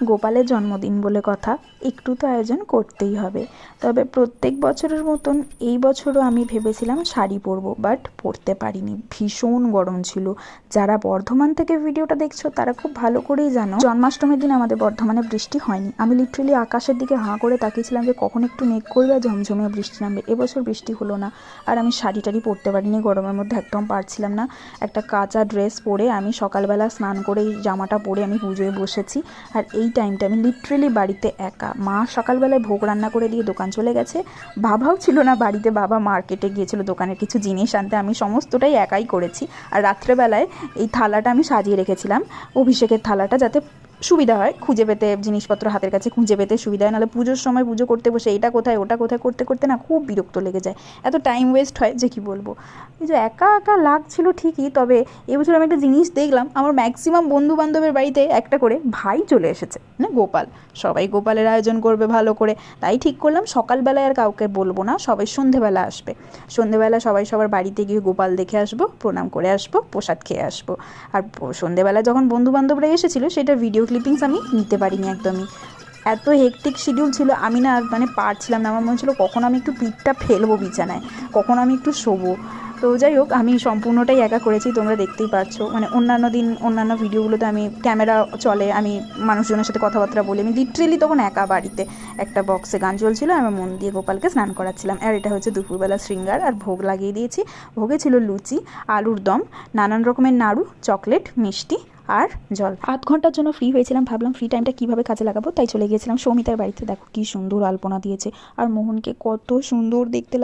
গোপালের জন্মদিন বলে কথা, একটু তো আয়োজন করতেই হবে। তবে প্রত্যেক বছরের মতন এই বছরও আমি ভেবেছিলাম শাড়ি পরবো, বাট পরতে পারিনি, ভীষণ গরম ছিল। যারা বর্ধমান থেকে ভিডিওটা দেখছো তারা খুব ভালো করেই জানো, জন্মাষ্টমীর দিন আমাদের বর্ধমানে বৃষ্টি হয়নি। আমি লিটারেলি আকাশের দিকে হাঁ করে তাকিয়েছিলাম যে কখন একটু মেঘ করবে আর ঝমঝমে বৃষ্টি নামবে। এবছর বৃষ্টি হলো না, আর আমি শাড়ি টাড়ি পরতে পারিনি, গরমের মধ্যে একদম পারছিলাম না। একটা কাঁচা ড্রেস পরে আমি সকালবেলা স্নান করে এই জামাটা পরে আমি পুজোয় বসেছি। আর এই টাইমটা আমি লিটারেলি বাড়িতে একা। মা সকালবেলায় ভোগ রান্না করে দিয়ে দোকান চলে গেছে, বাবাও ছিল না বাড়িতে, বাবা মার্কেটে গিয়েছিল দোকানের কিছু জিনিস আনতে। আমি সমস্তটাই একাই করেছি। আর রাত্রেবেলায় এই থালাটা আমি সাজিয়ে রেখেছিলাম, অভিষেকের থালাটা, যাতে সুবিধা হয় খুঁজে পেতে, জিনিসপত্র হাতের কাছে খুঁজে পেতে সুবিধা হয়। নাহলে পুজোর সময় পুজো করতে বসে এটা কোথায় ওটা কোথায় করতে করতে না খুব বিরক্ত লেগে যায়, এত টাইম ওয়েস্ট হয় যে কি বলবো। এই যে একা একা লাগছিল ঠিকই, তবে এবছর আমি একটা জিনিস দেখলাম, আমার ম্যাক্সিমাম বন্ধু বান্ধবের বাড়িতে একটা করে ভাই চলে এসেছে, মানে গোপাল। সবাই গোপালের আয়োজন করবে ভালো করে, তাই ঠিক করলাম সকালবেলায় আর কাউকে বলবো না, সবাই সন্ধেবেলা আসবে। সন্ধেবেলা সবাই সবার বাড়িতে গিয়ে গোপাল দেখে আসবো, প্রণাম করে আসবো, প্রসাদ খেয়ে আসবো। আর সন্ধেবেলা যখন বন্ধু বান্ধবরা এসেছিলো সেটা ভিডিও ক্লিপিংস আমি নিতে পারিনি একদমই। এত হেকটিক শিডিউল ছিল, আমি না মানে পারছিলাম না। আমার মনে ছিল কখন আমি একটু পিঠটা ফেলবো বিছানায়, কখন আমি একটু শোবো। তো যাই হোক, আমি সম্পূর্ণটাই একা করেছি, তোমরা দেখতেই পাচ্ছ। মানে অন্যান্য দিন অন্যান্য ভিডিওগুলোতে আমি ক্যামেরা চলে, আমি মানুষজনের সাথে কথাবার্তা বলি, আমি লিটারেলি তখন একা বাড়িতে একটা বক্সে গান চলছিল, আমার মন দিয়ে গোপালকে স্নান করাচ্ছিলাম। আর এটা হচ্ছে দুপুরবেলা শৃঙ্গার, আর ভোগ লাগিয়ে দিয়েছি। ভোগে ছিল লুচি, আলুর দম, নানান রকমের নাড়ু, চকলেট, মিষ্টি আর জল। আধ ঘন্টার জন্য ফ্রি হয়েছিলাম, ভাবলাম ফ্রি টাইমটা কীভাবে কাজে লাগাবো, তাই চলে গিয়েছিলাম সৌমিতার বাড়িতে। দেখো কী সুন্দর আলপনা দিয়েছে, আর মোহনকে কত সুন্দর দেখতে